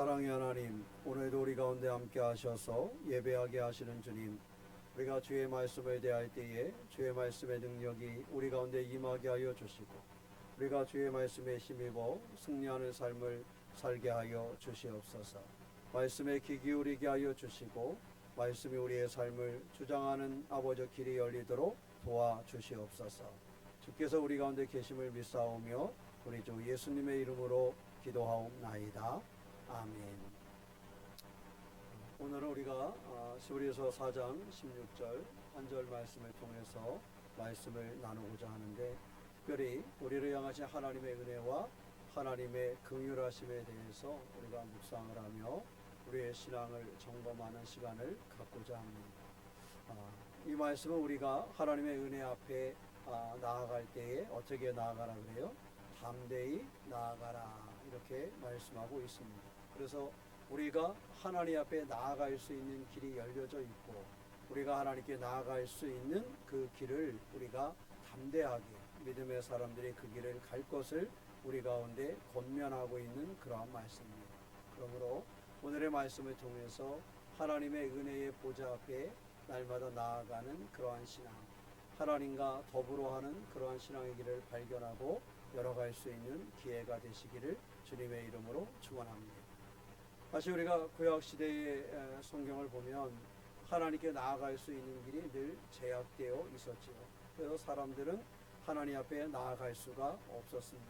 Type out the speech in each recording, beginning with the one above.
사랑의 하나님, 오늘도 우리 가운데 함께 하셔서 예배하게 하시는 주님, 우리가 주의 말씀을 대할 때에 주의 말씀의 능력이 우리 가운데 임하게 하여 주시고, 우리가 주의 말씀에 힘입어 승리하는 삶을 살게 하여 주시옵소서. 말씀에 귀 기울이게 하여 주시고, 말씀이 우리의 삶을 주장하는 아버지 길이 열리도록 도와주시옵소서. 주께서 우리 가운데 계심을 믿사오며 우리 주 예수님의 이름으로 기도하옵나이다. 아멘. 오늘은 우리가 히브리서 4장 16절 한 절 말씀을 통해서 말씀을 나누고자 하는데, 특별히 우리를 향하신 하나님의 은혜와 하나님의 긍휼하심에 대해서 우리가 묵상을 하며 우리의 신앙을 점검하는 시간을 갖고자 합니다. 이 말씀은 우리가 하나님의 은혜 앞에 나아갈 때에 어떻게 나아가라 그래요? 담대히 나아가라, 이렇게 말씀하고 있습니다. 그래서 우리가 하나님 앞에 나아갈 수 있는 길이 열려져 있고, 우리가 하나님께 나아갈 수 있는 그 길을 우리가 담대하게 믿음의 사람들이 그 길을 갈 것을 우리 가운데 권면하고 있는 그러한 말씀입니다. 그러므로 오늘의 말씀을 통해서 하나님의 은혜의 보좌 앞에 날마다 나아가는 그러한 신앙, 하나님과 더불어 하는 그러한 신앙의 길을 발견하고 열어갈 수 있는 기회가 되시기를 주님의 이름으로 축원합니다. 다시 우리가 구약시대의 성경을 보면 하나님께 나아갈 수 있는 길이 늘 제약되어 있었지요. 그래서 사람들은 하나님 앞에 나아갈 수가 없었습니다.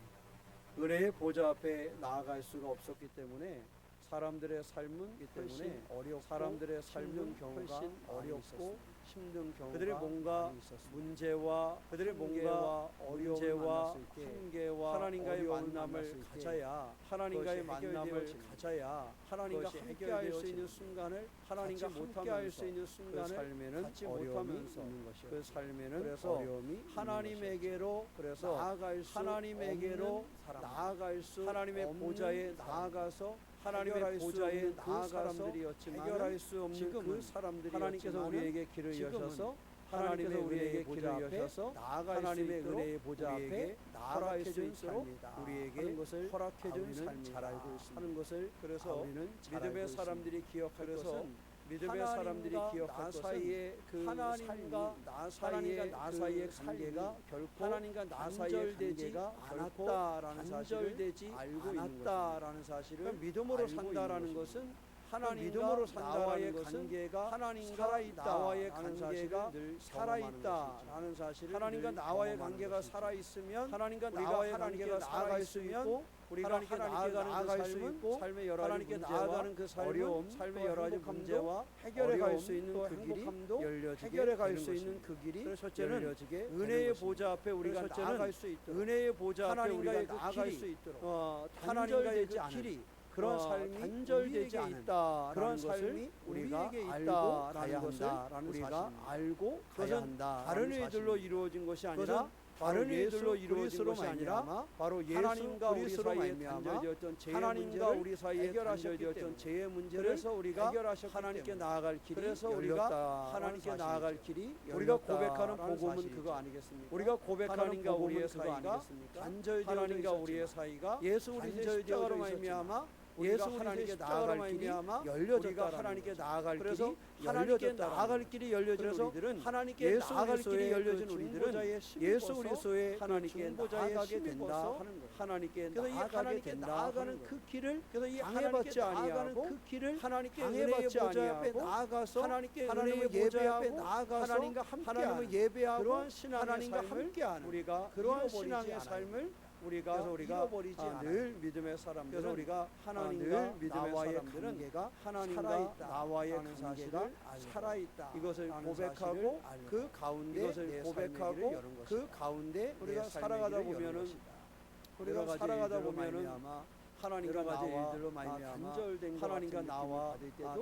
은혜의 보좌 앞에 나아갈 수가 없었기 때문에 사람들의 삶은 훨씬 어렵고, 사람들의 삶은 훨씬 어렵고 힘든 경우가 그들의 뭔가 문제와 그들의 뭔가 문제와 한계와 하나님과의 만남을 가져야, 하나님과의 만남을 가져야 하나님과 함께할 수 있는 순간을, 하나님과 함께할 수 있는 순간을 그 삶에는 같이 못하면서 그 삶에는 그래서 어려움이 하나님에게로 그래서 나아갈 수 하나님에게로 나아갈 수 하나님의 보좌에 나아가서 하나님의 보좌에 나아가서 사람들이었지만 해결할 수 없는 지금 그 사람들이 하나님께서 우리에게 길을 여셔서 하나님의 우리에게 길을 여셔서 하나님의 은혜의 보좌 앞에 나아갈 수 있도록 우리에게 것을 허락해 준 삶이 잘 알고 있습니다. 하는 것을 그래서 믿음의 사람들이 기억할 것은 믿음의 사람들이 기억할 것은 그 하나님과 나 사이의 관계가 결코 하나님과 나 사이의 관계가 않았다라는 사실을 알고 있는 사실을 그러니까 믿음으로 산다라는 것은 하나님과 나와의 관계가 하나님과 나와의 관계가 늘 살아있다라는 사실을 하나님과 나와의 관계가 살아있으면 하나님과 나와의 관계가 나아갈 수 있고, 우리가 하나님께 나아가는 수 있고, 삶의 여러 가지 문제와 그 어려움, 삶의 여러 가지 문제와 해결해 갈 수 있는 그 길이 열려지게 해결해 갈 수 있는 그 길이 첫째는 은혜의 보좌 앞에 우리가 나아갈 수 있도록, 은혜의 보좌 앞에 우리가 나아갈 수 있도록 하나님과의 그 길이 그런 삶이 단절되지 않다, 그런 삶이 우리에게 있다라는 것을 우리가 알고 가야 한다. 다른 일들로 이루어진 것이 아니라, 다른 일들로 이루어진 것이 아니라 바로 하나님과 우리 사이에 단절되었던 재의 문제를 우리 사이에 해결하셨던 재의 문제를 그래서 우리가 하나님께 나아갈 길이 그래서 우리가 하나님께 나아갈 길이 우리가 고백하는 복음은 그거 아니겠습니까? 우리가 고백하는 우리의 사이가 단절되어진 우리의 사이가 예수 우리 십자가로 말미암아 예수 하나님께 나아갈 길이 열려졌다. 하나님께 나아갈 길이 하나님께 나아갈 길이 열려진 우리들은 하나님께 나아갈 길이 열려진 우리들은 예수 그리스도의 하나님께 나아가게 된다 하는 것. 하나님께 나아가게 나아가는 그 길을 그래서 이 방해받지 아니하고 그 길을 하나님께 방해받지 아니하고 나아가서 하나님의 예배 앞에 나아가서 하나님과 함께하는 예배하고 그러한 신앙의 삶을 우리가 그러한 신앙의 삶을 우리가 잃어버리지 않아. 늘 믿음의 사람들은 그래서 우리가 하나님과 나와의 관계가 하나님과 나와의 관계가 살아있다. 이것을 고백하고 그 가운데 이것을 고백하고 그 가운데 우리가 살아가다 보면은 하나님과 나와 단절된 하나님과 나와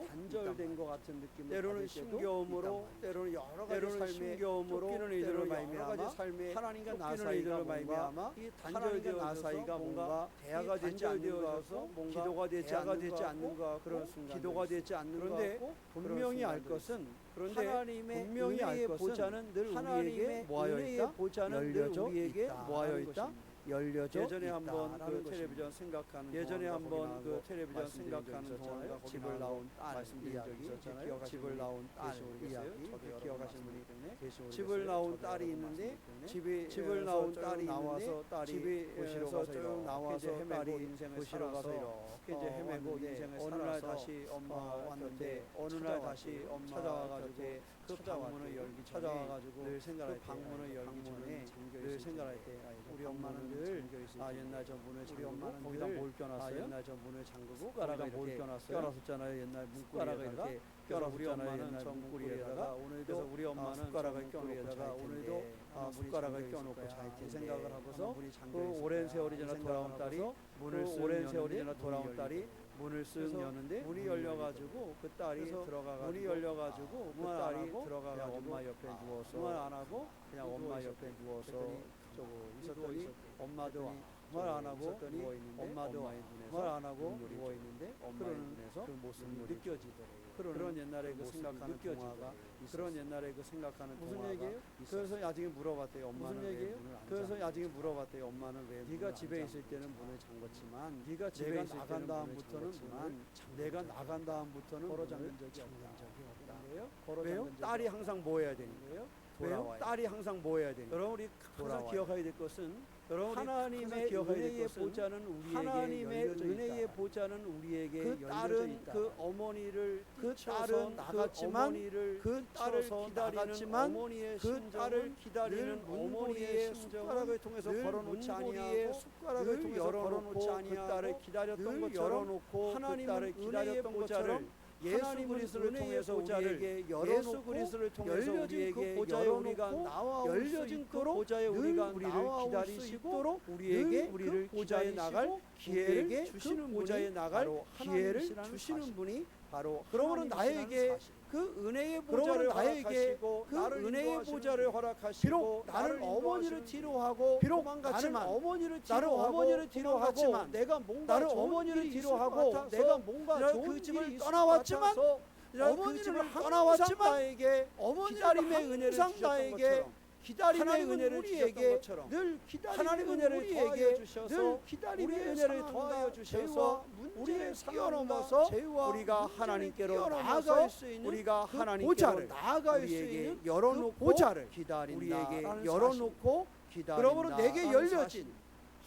단절된 것 같은 느낌, 때로는 힘겨움으로, 때로는 여러 가지 힘겨움으로, 때로는 여러 가지 삶의 하나님과 나 사이가 말미암아 이 단절된 나 사이가 뭔가 대화가 되지 않는가서 기도가 되지 않는가 그런 순간 기도가 되지 않는 그런데 분명히 알 것은 하나님의 분명히 알 것은 보좌는 늘 우리에게 모아여 있다. 열려져 우리에게 모아여 있다. 열려져 예전에 한번 그 있다라는 텔레비전 생각하는 예전에 동안과 한번 거기 그 나온 텔레비전 말씀드린 생각하는 적이 동안과 있었잖아요. 거기 집을 나온 낳은 말씀드린 이야기 적이 있었잖아요. 기억하시는 집을 분이 낳은 딸 계시 모르겠어요. 이야기 저도 여러 번 기억하시는 분이 계시 모르겠어요. 집을 낳은 저도 딸이 여러 번 있는데 말씀드렸는데 집을 낳은 딸이 나와서 있는데 딸이 집에서 보시러 쭉 가서 나와서 이렇게 딸이 헤매고 인생을 보시러 가서 살아서 이렇게 이제 헤매고 왔는데 인생을 어느 날 살아서 다시 엄마 왔는데 어느 날 다시 엄마 찾아와가지고 곁에 그 방문을 열기 전에 찾아와가지고 늘 생각할 그 때 방문을 열기 전에 늘 생각할 때 우리 엄마는 늘 옛날 전 문을 우리 잠그고 엄마는 거기다 늘 뭘 껴놨어요? 옛날 전 문을 잠그고 숟가락을 거기다 뭘 이렇게 껴놨어요? 껴놨었잖아요. 옛날 숟가락을 문고리에다가 이렇게 껴놨었잖아요. 우리 엄마는 옛날 저 문고리에다가 문고리에다가 그래서 우리 엄마는 숟가락을 저 문고리에다가 껴놓고 오늘도 숟가락을 껴놓고 잘 텐데 생각을 하고서 그 오랜 세월이 지나 돌아온 딸이 문을 그 쓱 오랜 세월이 여는데 지나 돌아온 딸이 문을 쓱 그래서 여는데 문이 열려가지고 그 딸이 그래서 들어가가지고 문이 열려가지고 그 그말 안 딸이 하고 들어가가지고 그냥 엄마 옆에 누워서 그말 안 하고 그냥 엄마 옆에 누워서 저거 있었더니 엄마도 말 안 하고 있었더니 누워 있는데 엄마도 엄마의 눈에서 말 안 하고 눈물이 누워 있는데 엄마의 그런 눈에서 그 모습이 눈물이 느껴지더래요. 그런 옛날에 그 모습이 생각하는 느껴지더래요. 동화가 그런 옛날에 그 생각하는 무슨 동화가 얘기예요? 그래서 나중에 물어봤대요. 엄마는 무슨 왜 얘기예요? 문을 안 그래서 잠그지? 나중에 물어봤대요. 엄마는 왜 네가 문을 집에 안 있을 잠그지? 때는 문을 잠궜지만 네가 집에 내가 있을 나간 때는 다음부터는 문을 잠궜지만 내가 나간 다음부터는 걸어 문을 잠근 적이 잠근 없다. 적이 없다. 왜요? 왜요? 딸이 항상 뭐 해야 되는 거예요? 왜요? 돌아와요. 딸이 항상 뭐 해야 되는 거예요? 여러분 우리 항상 돌아와요. 기억해야 될 것은 하나님의 기억해야 될 은혜의 것은 보좌는 우리에게 하나님의 열려져 은혜의 있다. 보좌는 우리에게 그 열려져 딸은 있다. 그 어머니를 그 뛰쳐서 딸은 나갔지만 어머니를 그 딸을 뛰쳐서 기다리는 나갔지만 어머니의 그 딸을 기다리는 늘 어머니의 문고리에 숟가락을 통해서 늘 걸어놓지 문고리에 아니하고 숟가락을 늘 통해서 열어놓고 걸어놓지 그 딸을 아니하고 기다렸던 늘 것처럼 열어놓고 하나님은 그 딸을 은혜의 기다렸던 보좌를 것처럼 예수 하나님은 그리스도를 은혜의 통해서 보좌를 우리에게 예수 열어놓고 그리스도를 통해서 열려진 그 우리에게 보좌에 우리가 열어놓고 나와 열려진 그 보좌에 늘 우리가 우리를 나와 기다리시고 우리에게 늘 우리를 우리를 보좌에 나갈 기다리시고 기회를 우리에게 주시는 그 보좌에 분이 나갈 바로 기회를 하나님이시라는 주시는 사실. 분이 바로 그러므로 하나님이시라는 나에게 사실. 그 은혜의 그러므로 보좌를 나에게 허락하시고 그 나를 은혜의 인도하시는 보좌를 분. 허락하시고 비록 나는 어머니를 뒤로 하고 비록 도망갔지만 나는 어머니를 나는 뒤로 어머니를 뒤로 하고 도망갔지만 내가 뭔가 나는 좋은 어머니를 일이 뒤로 있을 것 하고 같아서 내가 뭔가 내가 좋은 그 일이 집을 있을 떠나왔지만 것 같아서 어머니를 그 집을 항상 떠나왔지만 나에게 기다림의 은혜를 항상 주셨던 나에게 것처럼 기다림의 하나님은 은혜를 우리에게 주셨던 것처럼 늘 기다림의 하나님은 은혜를 우리에게 더하여 늘 주셔서 기다림의 우리의 은혜를 상황과 더하여 주셔서 죄와 우리의 문제를 뛰어넘어서 뛰어넘어서 우리가 문제를 하나님께로 뛰어넘어서 나아갈 수 있는 우리가 그 하나님께로 보좌를 나아갈 수 우리에게 있는 열어놓고 그 보좌를 기다린다. 우리에게 라는 열어놓고 기다린다. 그러므로 내게 라는 열려진 사실.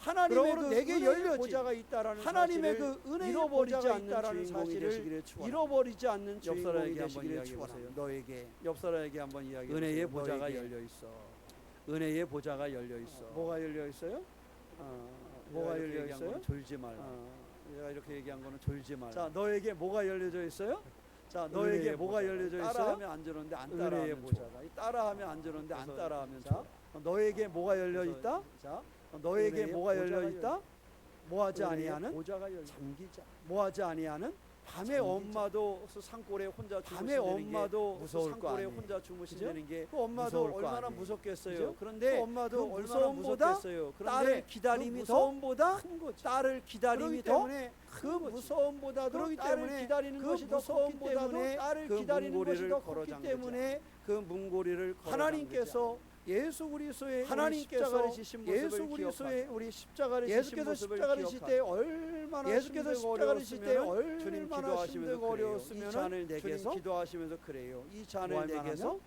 하나님의 그러므로 그 내게 은혜의 열려진 보좌가 있다라는 하나님의 사실을 그 은혜의 잃어버리지 보좌가 않는 있다라는 주인공이 사실을 되시기를 축원합니다. 잃어버리지 않는 옆 주인공이 사람에게 한번 되시기를 이야기해 보세요. 축원합니다. 너에게 옆 사람에게 한번 이야기해 은혜의 보세요. 보좌가 너에게 열려 있어. 은혜의 보좌가 열려 있어. 뭐가 열려 있어요? 뭐가 내가 이렇게 열려 얘기한 있어요? 거는 졸지 말라. 내가 이렇게 얘기한 거는 졸지 말라. 자, 너에게 뭐가 열려져 있어요? 자, 너에게 너에게 뭐가 뭐가 열려져 열려져 있어요? 따라하면 안 저런데 안 은혜의 따라하면 보좌가. 좋아. 따라하면 안 저런데 안 그래서 따라하면 자, 좋아. 너에게 뭐가 열려 그래서 있다? 자, 너에게 은혜의 뭐가 열려 보좌가 있다? 뭐하지 은혜의 아니하는 보좌가 열려. 잠기자. 뭐하지 아니하는 밤에 잠기자. 엄마도 산골에 혼자 밤에 주무신다는 게 엄마도 무서울 거 산골에 아니에요. 혼자 주무신다는 게 그 엄마도 무서울 거 얼마나 아니에요. 무섭겠어요. 그죠? 그런데 그 엄마도 그 얼마나 무서움보다 무섭겠어요. 그런데 딸을 기다림이 그 더 무서움보다 큰 거지. 딸을 기다림이 그렇기 더 때문에 그 큰 거지. 무서움보다도 그렇기 딸을 때문에 기다리는 그 것이 더 컸기 무서움보다도 때문에 딸을 그 기다리는 것이 문고리를 더 걸어 컸기 잠그자. 때문에 그 문고리를 걸어 하나님께서 잠그자. 예수 그리스도의 하나님께서 십자가를 지신 모습을 예수 그리스도의 기억하자. 우리 십자가를 지신 예수께서 모습을 십자가를 지실 때 기억하자. 얼마나 예수께서 힘들고 십자가를 지실 때 어려웠으면 주님 얼마나 기도하시면서 힘들고 그래요. 어려웠으면 이 잔을 주님 내게서 기도하시면서 그래요. 이 뭐 잔을 할 내게서 만하면?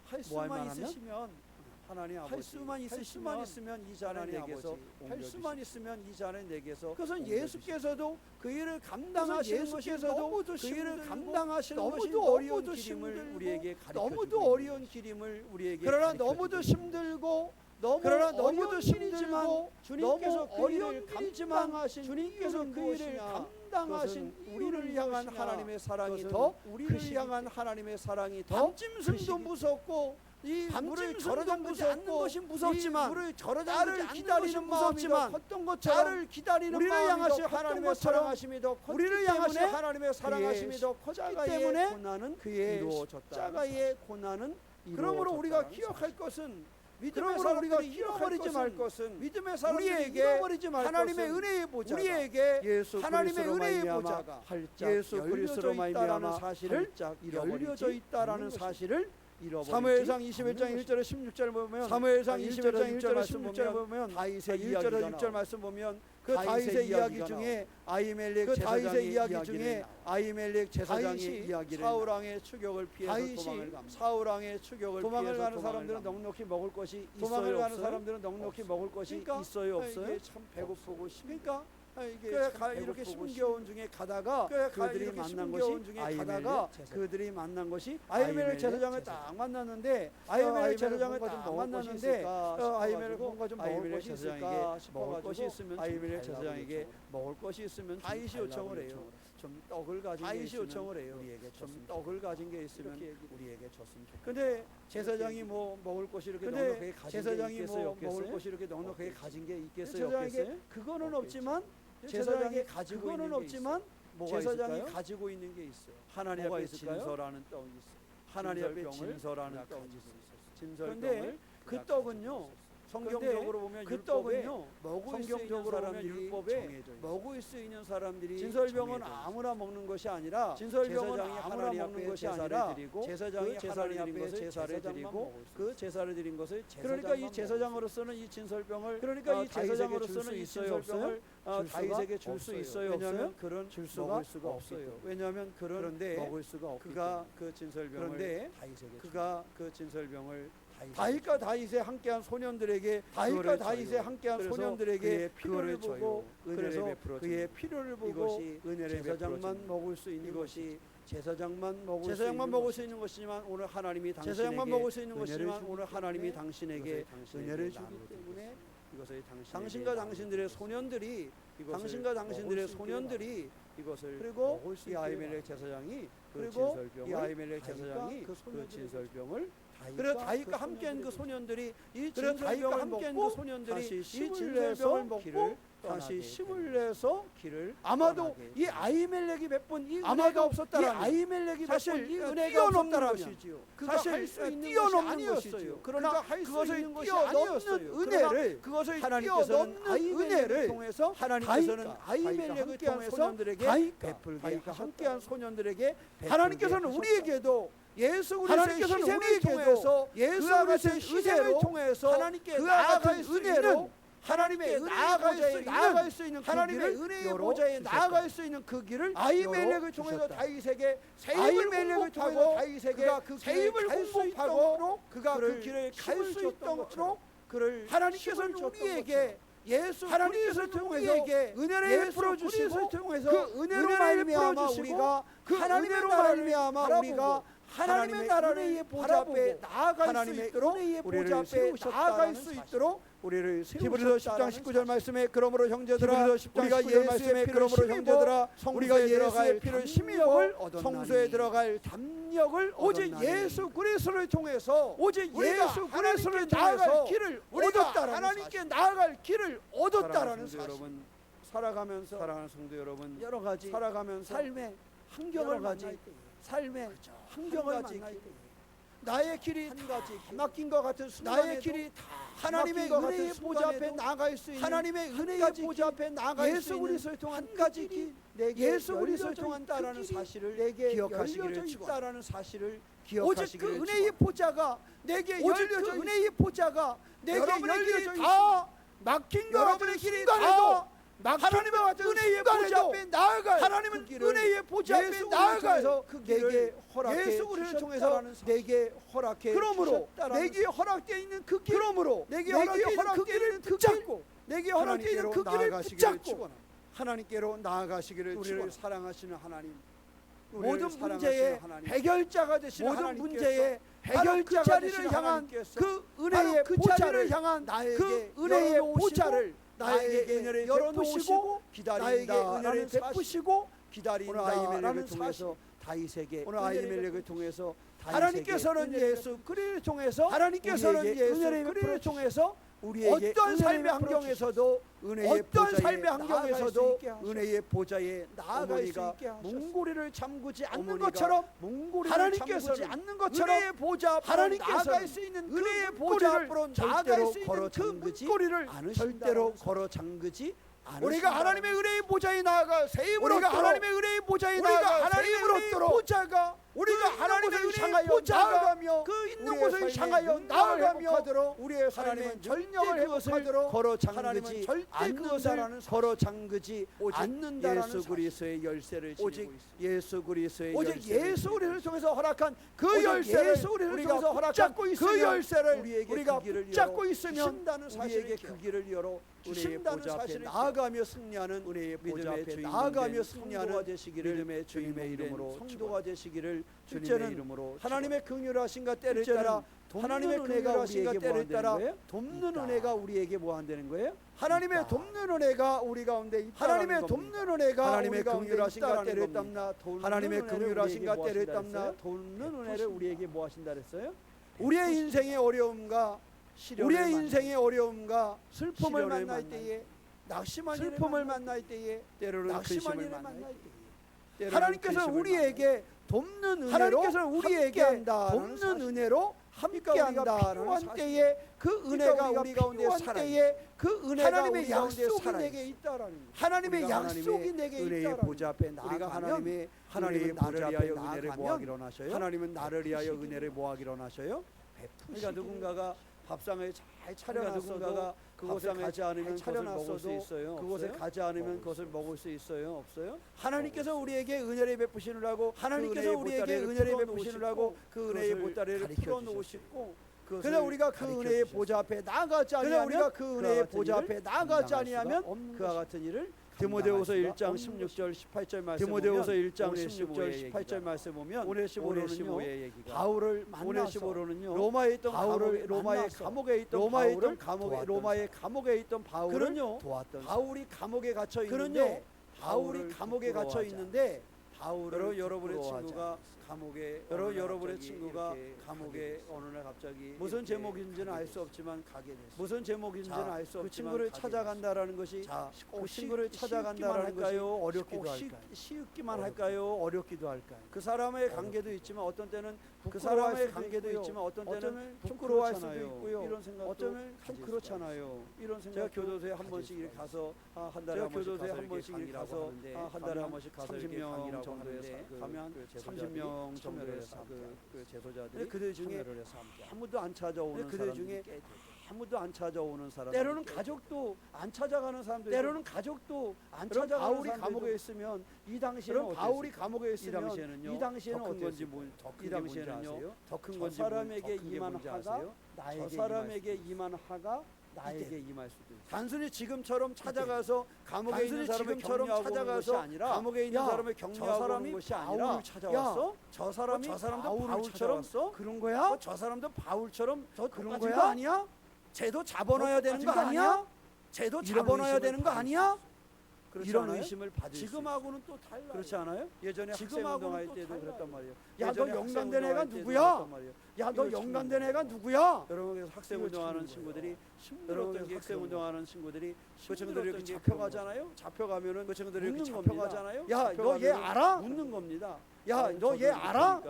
할 뭐 할 수만 만하면? 있으시면 하나님 아버지 할 수만 있으면 이 잔을 하나님 내게서 아버지 할 수만 있으면 이 잔을 내게서 그것은 옮겨주시오. 예수께서도 그 일을 감당하시는 것이 예수께서도 너무도 그 일을 힘들고 감당하시는 것이 너무도 어려운 너무도 길임을 힘들고 우리에게 가르쳐 너무도 주고 어려운 있는 길임을 우리에게 그러나 가르쳐 너무도 주고 있는 힘들고 너무 그러나 어려운 너무도 길이지만 힘들고 주님께서 너무 그 어려운 일을 길이지만 감당하신 주님께서 이유는 그 일을 무엇이냐? 감당하신 그것은 우리를 향한 무엇이냐? 하나님의 사랑이 그것은 더 우리를 크시기 향한 하나님의 사랑이 더 밤짐승도 크시기 무섭고 이 물을 밤짐승도 절어잠그지 않는 무섭고 것이 무섭지만 이 물을 나를 절어잠그지 않는 기다리는 것이 마음이 무섭지만 더 컸던 것처럼 나를 기다리는 우리를 마음이 향하신 더 컸던 하나님의 것처럼 사랑하심이 더 컸기 우리를 향하신 때문에 하나님의 사랑하심이 더 컸기 십자가의 때문에 고난은 그의 이루어졌다. 십자가의 고난은 그러므로 우리가 이루어졌다는 기억할 사실. 것은 믿음의 그러므로 우리가 사람들이 기억할 잃어버리지 말 것은 것은 믿음의 사람들이 우리에게 잃어버리지 말 하나님의 것은 은혜의 보좌가 우리에게 예수 하나님의 그리스도로 은혜의 말미암아 보좌가 활짝 예수 열려져 그리스도로 있다라는 말미암아 사실을 활짝 열려져 잃어버리지 있다라는 않는 사실을 사무엘상 21장 1절에 16절 보면 사무엘상 21장 1절에 16절 16절 보면 다윗의 1절에 이야기가 6절 말씀 보면 그 다윗의 이야기 중에 아히멜렉 그 제사장의 다윗의 이야기 이야기를 중에 아히멜렉 제사장의 다윗이 이야기를 사울 왕의 추격을 피해서 다윗이 도망을 갑니다. 사울 왕의 추격을 도망을 피해서 가는 도망을 사람들은 갑니다. 넉넉히 먹을 것이 도망을 있어요, 가는 없어요? 사람들은 넉넉히 먹을 것이 그러니까 있어요 없어요? 이게 참 배고프고 그러니까 이게 그래, 참 이렇게 배고프고 힘겨운 중에 가다가 그래, 그들이 이렇게 만난 힘겨운 것이 중에 아히멜렉 가다가 제사장. 그들이 만난 것이 아히멜렉 제사장을 제사장을 딱 만났는데 아히멜렉 제사장을 뭔가 좀 딱 먹을 것이 만났는데 있을까 아히멜렉 싶어가지고 뭔가 좀 먹을 아히멜렉 것이 제사장에게 있을까 먹을 것이 싶어가지고 있으면 아히멜렉 좀 제사장에게 달라고 먹을 것이 있으면 다윗이 좀 요청을 달라고 해요. 좀 떡을 가진 게 다윗이 있으면 요청을 해요. 우리에게 좀 줬으면 떡을 가진 게 있으면 이렇게 우리에게 줬으면 좋겠다. 근데 제사장이 뭐 먹을 것이 이렇게 근데 넉넉하게 가진 게 제사장이 있겠어요 뭐 없겠어요? 먹을 것이 이렇게 넉넉하게 가진 게 있겠어요 제사장에게 없겠어요? 그거는 없겠죠. 없지만 제사장이 가지고 그거는 있는 게 없지만 뭐가 제사장이 있을까요? 가지고 있는 게 있어요. 하나님 뭐가 앞에 있을까요? 진서라는 떡이 있어요. 하나님 앞에 진설병을 진서라는 그가 떡이 가지고 있어요. 그런데 진설병을 그 그가 떡은요, 가지고 있었어요. 성경적으로 보면 그 율법에 떡은요, 먹을 수 있는 성경적으로 보면 사람들이 율법에 정해져 있어요. 먹을 수 있는 사람들이 진설병은 정해져 있어요. 아무나 먹는 것이 아니라 진설병은 제사장이 아무나 하나님 먹는 앞에 것이 제사를 아니라 드리고 제사장이 그 제사를 하나님 드린 앞에 것을 제사를 제사장만 드리고 먹을 수 그 제사를 드린 것을 그러니까 이 제사장만 제사장으로서는 이 진설병을 그러니까 이 제사장으로서는 다윗에게 이 줄수 있어요, 진설병을 줄 수가 다윗에게 줄 수 없어요. 있어요 왜냐하면 없어요? 그런 줄 수가 먹을 수가 없어요. 없어요. 왜냐하면 그런데 먹을 수가 없기 그가 때문에. 그 진설병을 그런데 다윗에게 그가 그 진설병을 다윗과 다윗의 함께한 소년들에게 다윗과 그거를 다윗의 줘요. 함께한 그래서 소년들에게 그의 필요를 필요를 보고 줘요. 은혜를 그래서 베풀어 그의 줍니다. 필요를 보고 이것이 은혜를 제사장만 베풀어 먹을 수 있는 이것이 제사장만 제사장만 먹을 수 있는 것이지만 오늘 하나님이 당신에게 제사장만 먹을 수 있는 은혜를 것이지만 주기 오늘 하나님이 때문에 당신에게 이것을 당신에게 은혜를 주기 나누어 때문에 이것을 당신과 당신들의 소년들이 당신과 당신들의 소년들이 이것을 그리고 먹을 수 이 있게 아히멜렉 바랍니다. 제사장이 그 그리고 진설병을 이 아히멜렉 다윗과 제사장이 그 그 진설병을 그래 다윗과 함께한 그 소년들이 이 그래 다윗과 진설병을 함께한 그 먹고 소년들이 다시 이 힘을 진설병을 내서 먹고 길을 다시 다시 힘을 힘을 내서 길을 아마도 떠나게 이 아히멜렉이 베푼 이 아마도 은혜가 없었다라면 이 아히멜렉이 사실 베푼 이 은혜가 뛰어넘는 없었다라면 것이지요. 그가 사실 할 수 있는 것이 뛰어넘는 아니었어요. 것이지요. 그러나 그가 할수 그것을 있는 것이 뛰어넘는 아니었어요. 은혜를 그것을 하나님께서는 뛰어넘는 아히멜렉을 은혜를 통해서 하나님께서는 다윗과 아히멜렉을 함께한 통해서 소년들에게 다윗과 베풀게 다윗과 하셨다. 함께한 소년들에게 하나님께서는 우리에게도 예수 그리스도의 하나님께서는 희생을 우리에게도 통해서 예수 그와 같은 그리스도의 희생을 희생을 통해서 하나님께 그와 나아갈 같은 수 은혜로 있는 하나님의 나아갈 수 있는 하나님의 그 길을 은혜의 열어 보좌에 주셨다. 나아갈 수 있는 그 길을 아히멜렉을 열어 통해서 주셨다. 다윗에게 새 힘을 아히멜렉을 통해서 공급하고 다윗에게 그가 그 새 길을 힘을 갈수 공급하고 있도록 그가 그를 그 길을 갈 힘을 수 줬던 것처럼 있도록 그를 하나님께서는 힘을 줬던 우리에게 예수 하나님께서는 그리스도를 우리에게 통해서 은혜를 예수 베풀어 주시고 그리스도를 통해서 그 은혜로 은혜를 말미암아 베풀어 주시고 우리가 그 하나님의 은혜로 나라를 말미암아 바라보고 우리가 하나님의 나라를 은혜의 보좌 바라보고 앞에 나아갈 수 하나님의 있도록 은혜의 우리를 보좌 앞에 세우셨다라는 나아갈 수 사실. 있도록 우리를 히브리서 10장 19절 말씀에 그러므로 형제들아 히브리서 10장 우리가 19절 예수의 말씀에 피를 그러므로 힘입어 형제들아 우리가 예수의 피를 힘입어 얻었나니. 성소에 들어갈 담력을 오직 얻었나니. 예수 그리스도를 통해서 오직 우리가 예수 그리스도를 하나님께 나아갈 나아갈 길을 우리가 얻었다라는 하나님께 사실. 나아갈 길을 얻었다라는 사랑하는 사실. 성도 여러분, 살아가면서 사랑하는 성도 여러분, 여러 가지 살아가면서 삶의 환경을 여러 가지 만날 때 삶의 그죠. 환경을 한 가지 만날 때 길. 나의 길이 한 다 가지 길. 막힌 것 같은 순간에도 나의 길이 다 하나님의 막힌 것 은혜의 같은 보좌 앞에 순간에도 나아갈 수 있는 하나님의 한 은혜의 가지 보좌 길, 앞에 나아갈 수 예수 있는 그리스도를 통한 한 가지 길, 길, 내게 예수 그리스도를 열려져 통한 있다라는 그 길이 사실을 내게 기억하시기를 열려져 축원합니다. 있다라는 사실을 오직 기억하시기를 그 은혜의 보좌가 내게 오직 열려져 그 은혜의 보좌가 내게 여러분의 길이 열려져 다 막힌 것 여러분의 같은 길이 순간에도 다 하나님의 같은 은혜의 보좌 순간에도 앞에 나아갈 하나님은 그 길을 은혜의 보좌 앞에 예수 나아갈 그리스도를 그 통해서 내게 허락해 예수 그리스도를 통해서 주셨다라는 사실. 내게 허락해 그러므로 주셨다라는 내게 허락되어 있는 그 길, 그러므로 내게 내게 허락되어 있는 그 허락되어 길을 있는 그 붙잡고 내게 허락되어 있는 하나님께로 그 길을 나아가시기를 붙잡고 축원합니다. 하나님께로 나아가시기를 우리를 우리를 사랑하시는 하나님, 모든 우리를 문제의 사랑하시는 하나님, 해결자가 되시는 모든 하나님께서 문제의 바로 그 해결자가 자리를 되시는 향한 하나님께서 그 바로 은혜의 그 보좌를 자리를 향한 나에게 그 은혜의 열어놓으시고 보좌를 나에게 은혜를 열어놓으시고 베푸시고 나에게 은혜를 기다린다라는 사실. 베푸시고 오늘 기다린다라는 아히멜렉을 사실. 통해서 다윗에게 오늘 은혜를 아히멜렉을 베푸시고 통해서 하나님께서는 다윗에게 예수 그리스도를 통해서 하나님께서는 우리에게 예수 은혜를 그리스도를 베풀어 통해서 우리에게 어떤 은혜를 삶의 베풀어 환경에서도 은혜의 어떤 보좌에 삶의 나아갈 수 환경에서도 있게 하셨습니다. 은혜의 보좌에 나아갈 수 어머니가 있게 하셨습니다. 문고리를 잠그지 않는 어머니가 것처럼 문고리를 하나님께서는 잠그지 않는 것처럼 은혜의 보좌 앞으로 하나님께서는 나아갈 수 있는 그 은혜의 보좌 문고리를 앞으로 절대로 나아갈 수 걸어 있는 그 잠그지 문고리를 절대로 걸어 잠그지 우리가 하나님의 은혜의 보좌에 나아가 새 힘을 우리가 얻도록 하나님의 은혜의 보좌에 우리가 나아가 새 하나님의 힘을 은혜의 얻도록 보좌가 우리가 하나님의 은혜를 향하여 나아가며 그 있는 곳을 향하여 나아가며 우리의 하나님은 절대 그것을 걸어 잠그지 않는다라는 걸어 잠그지 않는다라는 예수 그리스도의 열쇠를 오직 예수 그리스도의 오직 예수 그리스도를 통해서 허락한 그 열쇠를 우리가 붙잡고 그 열쇠를 우리가 붙잡고 있으면 우리에게 그 길을 열어 은혜의 보좌 앞에 나아가며 승리하는 은혜의 보좌 앞에 나아가며 승리하는 믿음의 주님의 이름으로 성도가 되시기를 주님의 이름으로 하나님의 긍휼하신가 때를 따라 하나님의 긍휼하신가 때를 따라 돕는 은혜가 우리에게 뭐 한다는 거예요? 하나님의 돕는 은혜가 우리 가운데 있다. 하나님의 돕는 은혜가 하나님의 긍휼하신가 때를 담나 하나님의 긍휼하신가 때를 담나 돕는 은혜를 우리에게 뭐 하신다 그랬어요? 우리의 인생의 어려움과 우리의 인생의 어려움과 슬픔을 만날 때에 낙심한 슬픔을 만날 때에 때로는 낙심을 만날 때에 하나님께서 우리에게 돕는 은혜로 하나님께서 우리에게 돕는 은혜로 함께한다 필요한 때에 그 은혜가 우리 가운데 살아 그 은혜가 하나님의 약속이 내게 있다라는 하나님의 약속이 내게 있다라는 보좌 앞에 우리가 하나님의 보좌 앞에 은혜를 모하기로 하셔요. 하나님은 나를 위하여 은혜를 모하기로 하셔요. 그러니까 누군가가 밥상을 잘 차려놨어도 그곳에 가지 않으면 그것을 먹을 수 있어요? 그곳에 가지 않으면 그것을 먹을 수 있어요? 없어요? 하나님께서 우리에게 은혜를 베푸시느라고 하나님께서 우리에게 은혜를 베푸시느라고 그 은혜의 보따리를 풀어놓으시고 그래서 우리가 그 은혜의 보좌 앞에 나아가지 아니하면 우리가 그 은혜의 보좌 앞에 나아가지 아니하면 그와 같은 일을 디모데후서 1장 16절 18절 말씀 디모데후서 1장 16절 18절 말씀 보면 오네시모로는요 바울을 만나서 로마에 있던 바울을 로마의 감옥에 있던 로마의 감옥에 있던 바울을 도왔던 바울이 감옥에 갇혀 있는데 바울이 감옥에 갇혀 있는데 바울을 여러분의 친구가 감옥에 여러분의 친구가 감옥에 어느 날 갑자기 무슨 제목인지는 알 수 없지만 가게 됐어요. 무슨 제목인지는 알 수 없지만 그 친구를 찾아간다라는 것이 그 친구를 찾아간다라는 것이 어렵기도 할까요? 쉬웠기만 할까요? 어렵기도 할까요? 그 사람의 관계도 있지만 어떤 때는 그 사람의 관계도 있지만 어떤 때는 부끄러워할 수도 있고요. 이런 생각도 어쩌면 좀 그렇잖아요. 이런 생각 제가 교도소에 한 번씩 이렇게 가서 한 달에 한 번씩 이렇게 가서 한 달에 한 번씩 가서 30명 정도에 가면 30명 정도의 그 제소자들이 그들 중에 아무도 안 찾아오는 그들 중에 아무도 안 찾아오는 사람 때로는 가족도 안 찾아가는 사람들 때로는 가족도 안 찾아가는 바울이 감옥에 있으면 이 당시에는 바울이 감옥에 있으면 이 당시에는 어떤 건지 이 당시에는요 더 큰 건지 사람에게 임한 하가 저 사람에게 임한 하가 나에게 임할 수도 있어요. 단순히 지금처럼 찾아가서 감옥에 있는 사람을 찾아가서 아니라 감옥에 있는 사람을 격려하고 오는 것이 아니라 찾아왔어? 저 사람도 바울처럼 그런 거야? 저 사람도 바울처럼 그런 거야? 아니야? 쟤도 잡아놔야 되는 거 아니야? 쟤도 잡아놔야 되는 거 아니야? 이런 의심을 받을 지금하고는 또 달라요. 그렇지 않아요? 예전에 학생운동할 때도 그랬단 말이에요. 야, 너 영감된 애가 누구야? 야, 너 영감된 애가 누구야? 여러분 학생운동하는 친구들이 힘들었던 게 학생운동하는 친구들이 그 친구들이 이렇게 잡혀가잖아요. 잡혀가면은 그 친구들이 이렇게 잡혀가잖아요. 야, 너 얘 알아? 묻는 겁니다. 야, 너 얘 알아?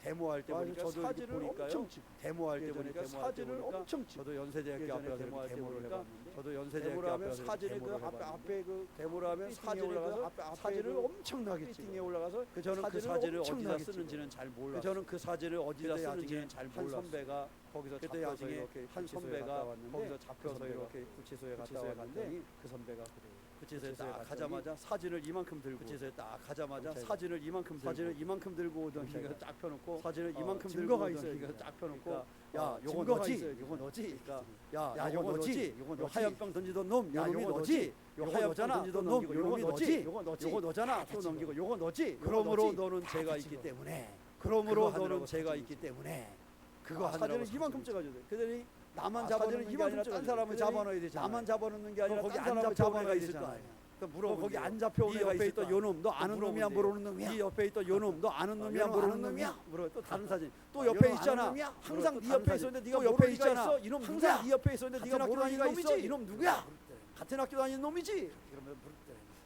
데모할 때 보니까 사진을 엄청 찍고 데모할 때 보니까 사진을 엄청 찍고 저도 연세대학교 앞에 데모할 때 보니까 저도 연세대학교 앞에 사진을 그 앞에 그 데모를 하면 사진을 올라가서 사진을 엄청나게 찍게 올라가서 저는 그 사진을 어디다 쓰는지는 잘 몰랐어요. 저는 그 사진을 어디다 쓰는지는 잘 몰랐어요. 한 선배가 거기서 잡혀서 이렇게 한 선배가 거기서 잡혀서 이렇게 구치소에 갔다 왔는데 그 선배가 그래요. 구치소에 딱 가자마자 사진을 이만큼 들고 구치소에 딱 가자마자 사진을 이만큼 들고 오던 기가 딱 펴놓고 사진을 이만큼 들고 오던 기가 딱 펴놓고 야 요거 너지? 요거 너지? 야 요거 너지? 요거 하얀병 던지던 놈 야 요거 너지? 요거 하얀병 던지던 놈 요거 너지? 요거 너잖아. 또 넘기고 요거 너지? 그러므로 너는 죄가 있기 때문에 그러므로 너는 죄가 있기 때문에 그거 하느라고 사진을 이만큼 찍어줘야 돼. 그들이 나만 잡아놓는 게 아니라 딴 사람을 잡아놔야 되잖아. 나만 잡아놓는 게 아니라 거기 안 잡혀가 있을 거 아니야. 물어 거기 안 잡혀온 애가 옆에 있던 요놈 너 아는 놈이야 모르는 놈이야? 네 옆에 있던 요놈 너 아는 놈이야 모르는 놈이야? 물어 또 다른 사진 또 옆에 있잖아. 항상 네 옆에 있었는데 네가 옆에 있잖아. 이놈 항상 네 옆에 있었는데 네가 모르는 애가 있어. 이놈 누구야? 같은 학교 다니는 놈이지? 이러면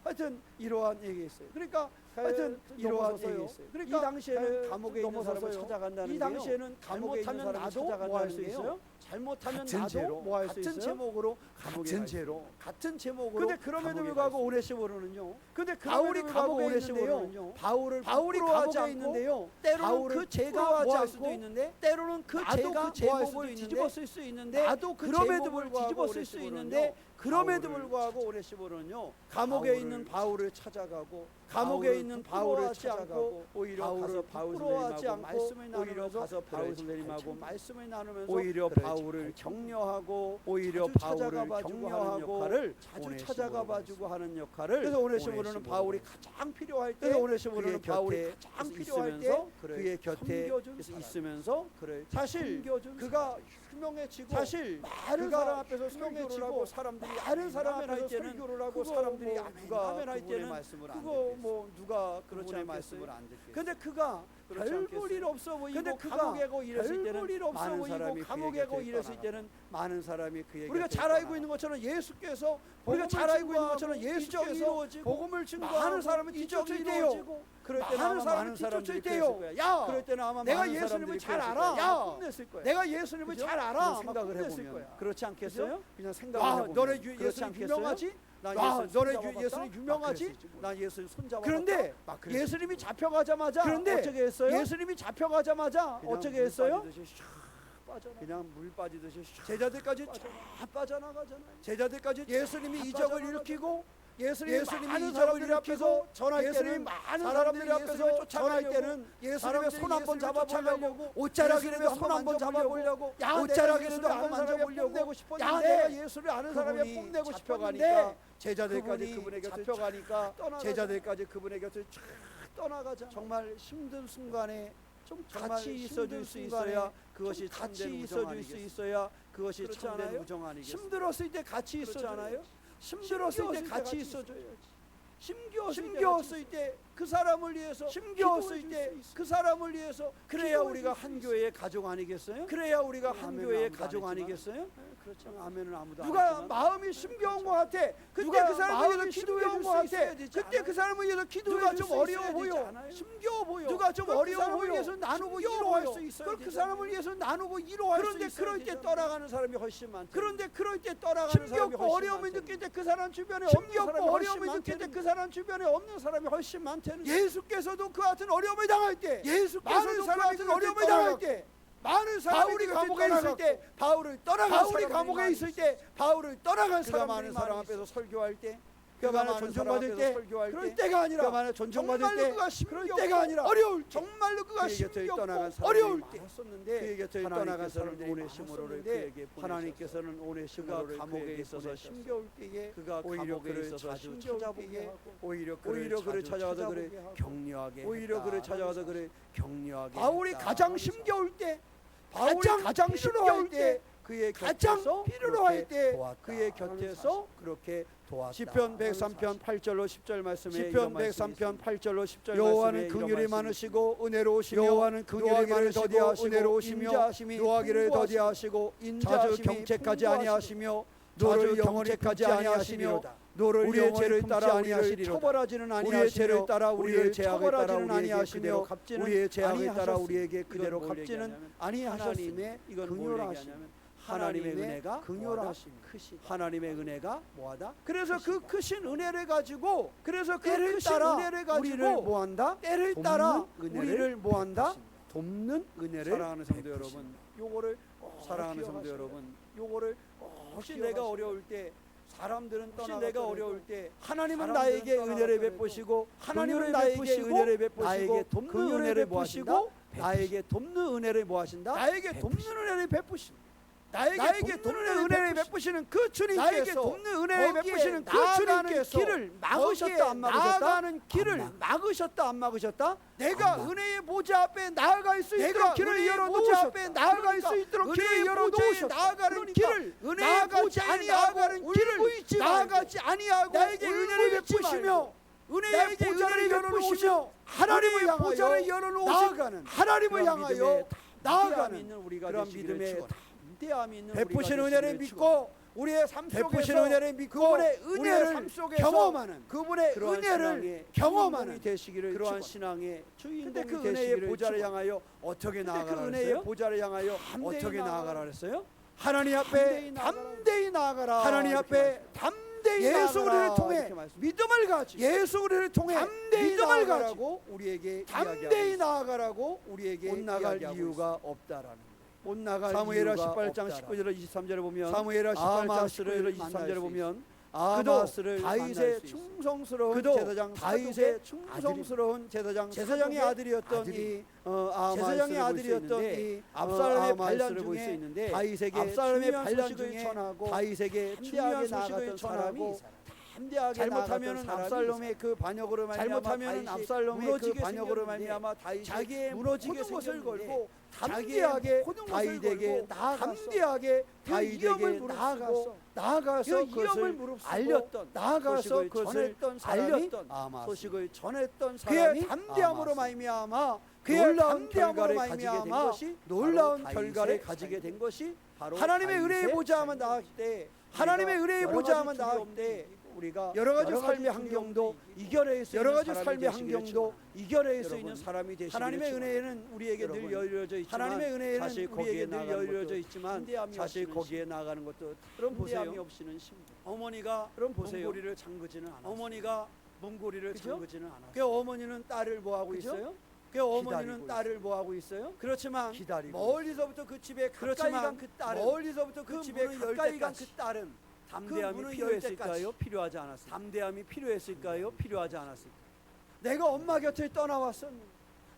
하여튼 이러한 얘기 있어요. 그러니까 하여튼 이러한 얘기 있어요. 그러니까 이 당시에는 감옥에 있는 사람을 찾아간다는 게요. 이 당시에는 감옥에 있는 사람을 찾아간다는 게요. 잘못하면 같은 나도 죄로 뭐 할 수 같은 있어요? 제목으로 같은 죄로 같은 제목으로. 근데 그럼에도 감옥에 불구하고 가 있어요. 오네시모로는요. 근데 바울이 감옥에 오네시모로는요. 있는데요. 바울이 부끄러워하지 감옥에 않고 있는데요. 때로는 바울을 그 죄가 부끄러워하지 뭐할 않고 수도 있는데 때로는 그 나도 죄가 그 제목을 제목을 뒤집어 뒤집어 쓸 수 있는데 나도 그 그럼에도 제목을 불구하고 뒤집어 쓸 수 오네시모로는요. 있는데 그럼에도 바울을 불구하고 오네시모로는요. 감옥에 바울을 있는 바울을 찾아가고 감옥에 바울을 있는 바울을 바울을 찾아가고 찾아가고 오히려 바울을 가서 바울 부끄러워하지 선생님하고 않고 말씀을 오히려 나누면서 가서 바울 바울 선생님하고 선생님하고 말씀을 나누면서 오히려 그를 바울을 잘 격려하고 오히려 자주 바울을 찾아가봐주고 하는 격려하고 역할을 자주 오네시모로가 찾아가봐주고 하는 역할을. 그래서 오네시모로는 오네시모로가 바울이 가장 필요할 때 그래서 오네시모로는 그의 바울이 곁에 가장 필요할 때 있으면서 그의 곁에 섬겨준 사람. 있으면서 그를 사실 섬겨준 그가 유명해지고 사실 많은 그가 사람 앞에서 유명해지고 설교를 하고 사람들이 많은 사람 아멘 앞에서 할 때는 설교를 하고 그거 사람들이 뭐 아멘 누가 아멘 할 그분의 때는 말씀을 안 그거 듣겠어요. 뭐 누가 그렇지 그분의 않겠어요? 말씀을 안 듣겠어요. 근데 그가 그렇지 별 않겠어요? 볼일 없어 보이고 근데 그가 감옥에 고 이랬을 별 볼일 때는 없어 많은 보이고 사람이 감옥에 그의 고 곁에 이랬을 떠나가고. 때는 많은 사람이 그에게 우리가 잘 알고 있는 것처럼 예수께서 우리가 잘 알고 있는 것처럼 이적이 예수께서 이루어지고 복음을 증거하고 많은 사람이 이적이 뒤쫓을 때요. 이루어지고 그럴 때는 많은 아마 사람이 많은 사람들이 뒤쫓을 그랬을 때요. 거야. 야, 그럴 때는 아마 내가 많은 예수님을 사람들이 잘 그랬을 알아. 거야. 야, 혼냈을 거야. 내가 예수님을 그죠? 잘 알아. 그런 막 생각을 혼냈을 해보면 거야. 그렇지 않겠어요? 그죠? 그냥 생각을 와, 해보면 너네 그렇지 예수님 않겠어요? 유명하지? 난 와, 예수님 너네 손잡아봤다? 예수님 유명하지? 막 그랬을지 몰라. 난 예수님 손잡아봤다? 그런데 막 그랬을지 예수님이 몰라. 잡혀가자마자 그런데 어떻게 했어요? 예수님이 잡혀가자마자 그냥 어떻게 물 했어요? 빠지듯이 샥 빠져나가. 그냥 물 빠지듯이 샥 제자들까지 쫙 빠져나가잖아요. 제자들까지 예수님이 이적을 일으키고 예수님이 많은 사람들 앞에서 전할 때는 많은 사람들 앞에서 전할 때는 예수님의 손 한번 잡아보려고 옷자락이라도 손 한번 잡아보려고 옷자락이라도 한번 만져보려고 야 내가 예수를 아는 사람이 뽐내고 싶었는데 제자들까지 그분의 곁을 잡혀가니까 제자들까지 그분의 곁을 쫙 떠나가자. 정말 힘든 순간에 좀 정말 같이 힘든 있어줄 수 순간에 있어야 그것이 좀 같이 참된 우정 있어줄 수 아니겠어요? 있어야 그것이 그렇지 참된 않아요? 우정 아니겠어요? 힘들었을 때 같이 그렇지 있어줘요. 않아요? 힘들었을 때 같이 있어줘야지. 힘겨웠을 때 그 사람을 위해서 힘겨웠을 때 그 사람을 위해서 그래야 기도해 우리가 줄수 한 있어요. 교회의 가족 아니겠어요? 그래야 우리가 한 아멘은 교회의 아무도 안 가족 했지만. 아니겠어요? 그렇죠. 아멘은 아무도 안 누가 했지만. 마음이 힘겨운 것 같아. 그때 누가 그 사람을 위해서 마음이 기도해 줄 힘겨운 수 것 있어야 같아. 되지 그때 않아요? 그 사람을 위해서 기도해 누가 줄 좀 수 어려워 있어야 되지 보여. 않아요? 힘겨워 보여. 누가 좀 그럼 그 어려워 사람을 보여. 위해서 나누고 힘겨워 위로할 보여. 수 있어야 그럼 그 되잖아요. 사람을 위해서 나누고 위로할 수 그런데 있어야 그럴 때 되잖아요. 떠나가는 사람이 훨씬 많대. 그런데 그럴 때 떠나가는 사람이 힘겹고 훨씬 어려움을 많대는 느낄 때 그 사람 주변에 없는 힘겹고 사람이 훨씬 어려움을 느낄 때 많대는 그 사람 주변에 없는 사람이 훨씬 많다는 예수께서도 그 같은 어려움을 당할 때 예수께서도 많은 그 사람이 같은 그 어려움을 어려움을 당할 당할 때 많은 사람이 바울이 그 감옥에 감옥에 있을 있을 때 때 바울을 떠나간 바울이 사람들이 감옥에 많이 있을 있어요. 때 바울을 떠나간 그가 사람들이 많은 사람 많이 앞에서 있어요. 설교할 때 그가 그가 많은 많은 존중받을 사람 때, 앞에서 설교할 그럴 때 때가 아니라 그가 많은 존중받을 정말로 때 그가 그럴 힘겹고 때가 아니라 어려울 때, 정말로 그가 그의 곁을 힘겹고 떠나간 어려울 사람들이 때 많았었는데 그의 곁을 떠나간 하나님께서는 사람들이 오네시모로를 많았었는데 그에게 하나님께서는 그가 오네시모로를 감옥에 그에게 있어서 보내셔서 힘겨울 때에 그가 오히려 감옥에 그를 있어서 자주 힘겨울 찾아보게 때에 하고 오히려 오히려 그를 자주 찾아가서 그를 찾아보게 하고 격려하게 오히려 그를 했다. 찾아가서 그를 격려하게 바울이 했다. 가장 힘겨울 때 바울이 가장 힘겨울 때 그의 가장 곁에서 필요로 할 때 도왔다. 그의 곁에서 그렇게 도왔다. 시편 103편 8절로 10절 말씀에 시편 이런 말씀이 103편 8절로 10절 여호와는 말씀에 긍휼이 이런 말씀이 많으시고 은혜로우시며 여호와는 긍휼이 노하기를 많으시고 더디하시고 은혜로우시며 인자하심이 노하기를 풍부하시고 더디하시고 자주 인자하심이 경책하지 풍부하시며 아니하시며 너를 너를 영원히 영원히 품지 품지 아니하시며 아니하시며 너를 우리의 영원히 죄를 품지 따라 우리를 아니하시리로다. 처벌하지는 우리의 아니하시며 죄를 따라 우리를 제약을 처벌하지는 따라 우리에게 아니하시며 그대로 갚지는 우리의 제약을 따라 아니하셨으니. 우리에게 그대로 이건 뭘 갚지는 얘기하냐면 아니하셨으니 하나님의 이건 뭘 긍휼하심. 얘기하냐면 하나님의 은혜가 긍휼하심. 크시다. 하나님의 은혜가 뭐하다? 그래서 그 크시다. 크신 은혜를 가지고 그래서 그 때를 크신 따라 은혜를 우리를 가지고 뭐한다? 때를 돕는 따라 은혜를 우리를 뭐한다? 돕는 은혜를 사랑하는 성도 베푸신다. 여러분, 요거를 사랑하는 기억하셔야 성도 돼요. 여러분, 요거를 혹시 내가 어려울 때 사람들은 혹시 떠나가 내가 어려울 때 하나님은 사람들은 나에게 떠나가 은혜를 떠나고 베푸시고 하나님은 긍휼을 나에게 베푸시고 은혜를 베푸시고 나에게 돕는 긍휼을 은혜를 베푸시고 뭐하시고 나에게 돕는 은혜를 뭐하신다? 나에게 돕는 은혜를 베푸신 나에게 돕는 은혜를 베푸시는 그 나에게 주님께서 돕는 은혜를 거기에 베푸시는 그 나아가는 주님께서 길을 막으셨다 안 막으셨다? 나아가는 길을 안 막으셨다 안 막으셨다? 내가 안 막- 은혜의 보좌 앞에 나아갈 수 내가 있도록 길을 은혜의 열어 보좌 놓으셨다. 앞에 나아갈 수 있도록 길을 은혜의 열어 보좌에 놓으셨다. 나아가는 그러니까 길을 은혜의 나아가지 보좌에 아니하고 나아가는 길을 울고 있지 말고 나아가지 아니하고 나에게 울고 은혜를 있지 베푸시며 말고 은혜의 나에게 보좌를 은혜를 열어 놓으시며 베푸시며 하나님을 은혜의 향하여 보좌를 열어 놓으신 나아가는 하나님을 그런 향하여 믿음의 나아가는 있는 우리가 그런 되시기를 믿음의 축원합니다. 담대함이 있는 베푸신 우리가 은혜를 되시기를 믿고 우리의 삶 베푸신 속에서 은혜를 믿고 그분의 우리의 은혜를 삶 속에서 경험하는 그분의 그러한 은혜를 신앙의 경험하는 주인공이 되시기를 그러한 신앙의 근데 주인공이 그 은혜의 되시기를 보좌를 축원. 향하여 어떻게 근데 나아가라 그 그랬어요? 은혜의 보좌를 향하여 담대히 어떻게 나아가라 나아가라 그랬어요? 하나님 앞에 담대히 나아가라. 하나님 앞에 담대히 예수 나아가라. 우리를 통해 믿음을 가지고 예수 우리를 통해 담대히 믿음을 나아가라고 우리에게 담대히 나아가라고 우리에게 못 나갈 이유가 없다라는 거예요. 못 나갈 사무엘하 이유가 18장 없다라. 19절 23절에 보면 사무엘하 18장 아마스를 19절 23절에 보면 아마스를 다윗의 충성스러운 제사장 다윗의 충성스러운 제사장의 아들이었던 이 제사장의 아들이었던 이 압살롬의 반란 볼 수 중에 있는데 다윗에게 압살롬의 반란 반란 중에 중에 전하고 다윗에게 중요한 중요한 소식을 소식을 전하고 전하고 담대하게 잘못하면은 압살롬의 그 반역으로 말미암아 잘못하면은 압살롬의 그 반역으로 반역으로 말미암아 다윗이 자기의 무너지게 모든 것을 생겼는데 걸고 담대하게 다윗에게 담대하게 다윗에게 나아가서 그것을 알렸던 나아가서 그것을 알렸던 소식을 전했던 사람이 그의 담대함으로 말미암아 그의 놀라운 담대함으로 결과를 가지게 된 말미암아 것이 놀라운 결과를 다윗의 가지게 된 것이 바로 하나님의 다윗의 은혜의 보좌만 나갈 때 하나님의 은혜의 여러 보좌만 가지 나갈 두려움 때 우리가 여러 가지 삶의 환경도 이겨낼 수 여러 있는 가지 사람이 삶의 되시기를 환경도 이겨낼 수 여러분, 있는 사람이 되시기를 하나님의 축원합니다. 은혜는 우리에게 늘 여러분, 열려져 있지만 하나님의 은혜는 사실 거기에 우리에게 늘 늘 열려져 열려져 있지만 있지만 사실 거기에 나가는 것도 여러분 보세요. 보세요. 없이는 힘들어. 어머니가 여러분 보세요. 문고리를 잠그지는 않았어요. 어머니가 문고리를 그죠? 잠그지는 않았어요. 그 어머니는 딸을 뭐 하고 그죠? 있어요? 그 어머니는 기다리고 딸을 뭐 하고 있어요? 그렇지만 기다리고 멀리서부터 그 집에 가까이 간 그 딸은 멀리서부터 그 집에 문을 열 가까이 간 그 때까지 딸은 담대함이 문을 열 필요했을까요? 때까지 필요하지 않았을까요? 담대함이 필요했을까요? 필요하지 않았을까요? 내가 엄마 곁을 떠나왔었는데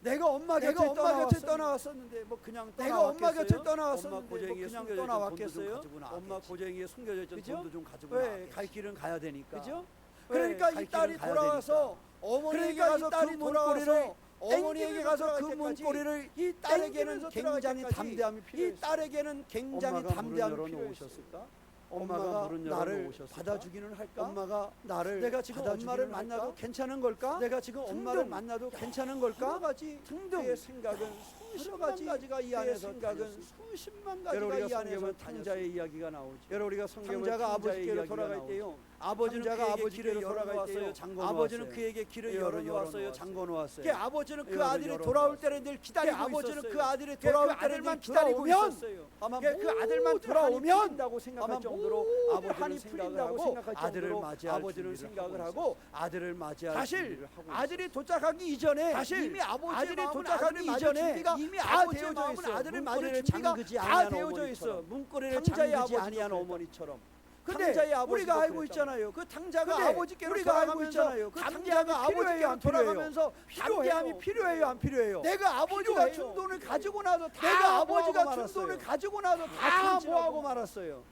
내가 엄마 곁을 떠나왔었는데 뭐 그냥 내가 엄마 곁을 떠나왔었는데 떠나왔었는데 뭐 그냥 그냥 떠나왔겠어요? 떠나왔겠어요? 엄마 고쟁이에 숨겨져 있던 그죠? 돈도 좀 가지고 왜? 나왔겠지. 갈 길은 가야 되니까. 그죠? 그러니까 갈 이 딸이 길은 가야 돌아와서 어머니에게 그러니까 가서 이 딸이 그 돌아와서 문고리를 어머니에게 가서 그 땡기면서 문고리를 이 땡기면서 딸에게는 들어갈 굉장히 때까지 담대함이 필요했어요. 이 딸에게는 굉장히 엄마가 담대함이 문을 필요했을까? 엄마가 엄마가 문을 나를 열어놓으셨을까? 받아주기는 할까? 엄마가 나를 내가 지금 받아주기는 엄마를 할까? 만나도 괜찮은 걸까? 내가 지금 엄마를 만나도 괜찮은 걸까? 여러 가지 등등 그의 생각은 수십만 가지가 이 그의 안에서 생각은 달렸어요. 수십만 여러분, 가지가 우리가 이 안에서 성경을 탕자의 이야기가 나오죠. 여러분 우리가 성경을 탕자가 탕자의 아버지께로 이야기가 돌아갈 나오죠. 때요. 아버지는 탕자가 그에게 아버지께로 길을 돌아갈 열어놓았어요. 때요. 잠궈놓았어요. 아버지는 그에게 길을 열어놓았어요. 잠궈놓았어요. 그 아버지는 그 열어, 아들이 열어 돌아올 놓았어요. 때를 늘 기다리고 아버지는 있었어요. 그 아들이 그 돌아올 아들만 때를 기다리고 기다리고 있었어요. 있었어요. 아마 그 아들만 모든 돌아오면 한이 풀린다고 생각할 정도로 모든 아버지는 한이 생각을 풀린다고 하고 생각할 아들을 정도로 맞이할 아버지는 준비를 생각을 하고 아들을 맞이할 사실 준비를 하고 아들이 도착하기 이전에 사실 이미 아버지의 아들이 마음은 도착하기 아들을 이전에 맞을 준비가 이미 다 아버지의 되어져 마음은 있어. 아들을 문고리를 맞을 준비가 잠그지 다 아니한 되어져 있어. 어머니처럼. 문고리를 탕자의 잠그지 아버지도 아니한 그랬다. 어머니처럼. 근데 탕자의 아버지도 우리가 알고 그랬잖아요. 있잖아요. 그 탕자가 근데 아버지께로 우리가 알고 돌아가면서 있잖아요. 그 담대함이 탕자가 필요해요, 아버지께로 안 필요해요? 돌아가면서 담대함이 필요해요, 안 필요해요? 내가 아버지가 필요해요. 준 돈을 가지고 나서 내가 뭐하고 아버지가 준 말았어요. 돈을 가지고 나서 다 다 탕진하고 뭐하고 말았어요.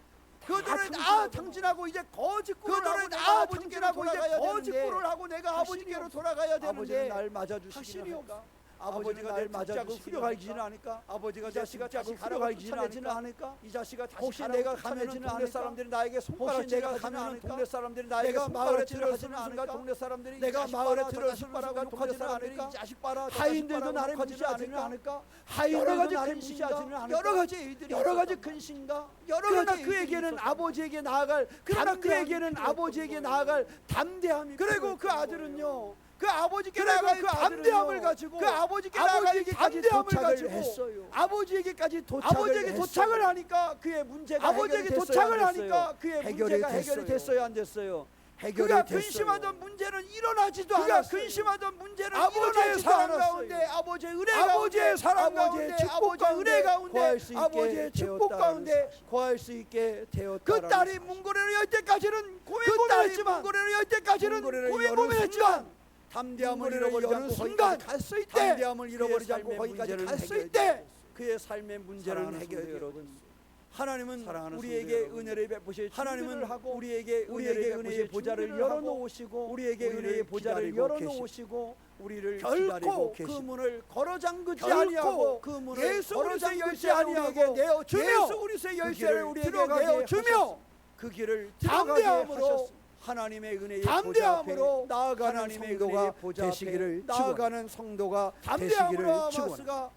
그 돈을 탕진하고 탕진하고 이제 거짓골을 그 돈을 하고 다 내가 아버지께로 탕진하고 이제 돌아가야 거짓골을 되는데 하고 내가 아버지께로 돌아가야 되는데 아버지는 날 당신이 맞아주시기는 없어. 할까? 아버지가 날 맞아주고 후려갈기지는 않을까? 아버지가 자식아 다시 후려갈기지는 않을까? 이 자식아 다시 혹시 내가 가면은 동네 사람들이 나에게 손가락 내가 가면은 동네 사람들이 나에게 마을에 들어서는 순간 동네 사람들이 내가 마을에 들어서는 순간 동네 사람들이 이 자식 봐라 하인들도 나를 무시하지는 않을까? 하인들도 나를 무시하지는 않을까? 여러 가지 일들이 여러 가지 근심과 여러 가지 그에게는 아버지에게 나아갈 그러나 그에게는 아버지에게 나아갈 담대함이 그리고 그 아들은요. 그 아버지께 나아갈 그 담대함을 가지고 그 아버지께 나아가기까지 도착을 했어요. 아버지에게까지 도착을 하니까 그의 문제가 아버지에게 도착을 하니까 그의 문제가 해결이 됐어요, 안 됐어요? 그가 근심하던 문제는 일어나지도 않았어요. 그가 근심하던 문제는 아버지의 사랑 가운데 아버지의 은혜 아버지의 사랑 가운데 아버지의 은혜 가운데 아버지의 축복 가운데 거할 수 있게 되었다. 그 딸이 문고리를 열 때까지는 고민고민했지만 문고리를 열 때까지는 고민고민했지만 담대함을 잃어버리지 않고 순간 갔을 때 담대함을 잃어버리지 않고 거기까지 갔을 때 그의 삶의 문제는 해결되었습니다. 하나님은 우리에게 은혜를 베푸실 하나님은 우리에게 은혜의 보좌를 열어놓으시고 우리에게 은혜의 보좌를 열어놓으시고 우리를 결코 그 문을 걸어 잠그지 아니하고 그 문을 예수 그리스도의 열쇠를 우리에게 내어주며 예수 그리스도의 열쇠를 우리에게 내어주며 그 길을 담대함으로 하나님의 은혜의 담대함으로 나아가는 성도가 되시기를 나아가는 성도가 되시기를 축원합니다.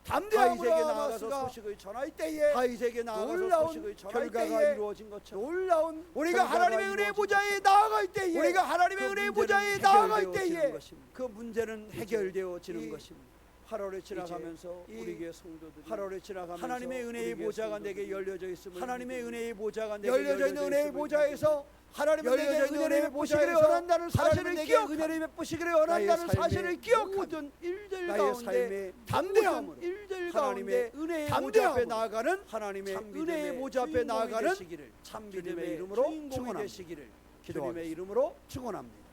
담대함으로 나아가서 소식을 전할 때에 다윗에게 나아가서 소식을 전할 결과가 이루어진 것처럼 놀라운 우리가 하나님의 은혜의 보좌에 나아갈 때에 우리가 하나님의 은혜의 보좌에 나아갈 때에 그 문제는 해결되어지는 것입니다. 8월에 지나가면서 이제 우리 교회 성도들이 8월에 지나가면서 하나님의 은혜의 우리 교회 보좌가 성도들이 내게 열려져 있음을 하나님의 믿음으로 은혜의 보좌가 내게 열려져 있는 은혜의 있음을 보좌에서 하나님은 내게 열려져 있는 은혜를 은혜의 베푸시기를 보좌에서 원한다는 사실을 하나님은 내게 기억하고 은혜를 베푸시기를 나의 원한다는 삶의 사실을 기억하고 모든 일들 나의 가운데 삶의 담대함으로 모든 일들 하나님의 가운데 은혜의 담대함으로 보좌 앞에 나아가는 하나님의 참 은혜의 믿음의 보좌 앞에 주인공이 나아가는 되시기를 참 주님의 믿음의 이름으로 주인공이 축원합니다. 되시기를 주님의 기도하겠습니다. 이름으로 축원합니다.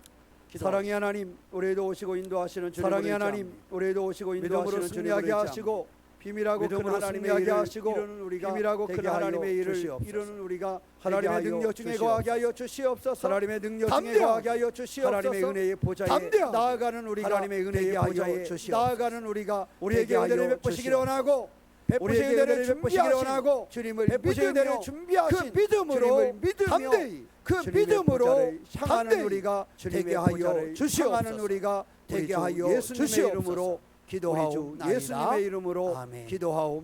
사랑의 하나님, 우리에도 오시고 인도하시는 주님을 사랑의 의지합니다. 하나님, 우리에도 오시고 믿음으로 인도하시는 승리하게 주님을 하시고 비밀하고 큰 믿음으로 하나님의 승리하게 일을 하시고 이루는 우리가 비밀하고 큰 되게 하여 하나님의 일을 주시옵소서. 이루는 우리가 하나님의 되게 하여 능력 중에 주시옵소서. 거하게 하여 주시옵소서. 하나님의 능력 중에 담대함. 거하게 하여 주시옵소서. 하나님의 은혜의 보좌에 담대함. 나아가는 우리가 하나님의 은혜의 되게 하여 보좌에 주시옵소서. 나아가는 우리가 우리에게 되게 은혜를 하여 베푸시기를 원하고 우리에게 베푸시는 은혜를 은혜를 베푸시기를 준비하시는 원하고 주님을 베푸시는 믿으며 은혜를 준비하신 그 믿음으로 주님을 믿으며 담대히 그 주님의 믿음으로 보좌를 향하는 담대히 우리가 주님의 되게 하여 보좌를 주시옵소서. 향하는 우리가 되게 우리 주 하여 예수님의 주시옵소서. 이름으로 우리 주 기도하옵나이다. 예수님의 이름으로 아멘. 기도하옵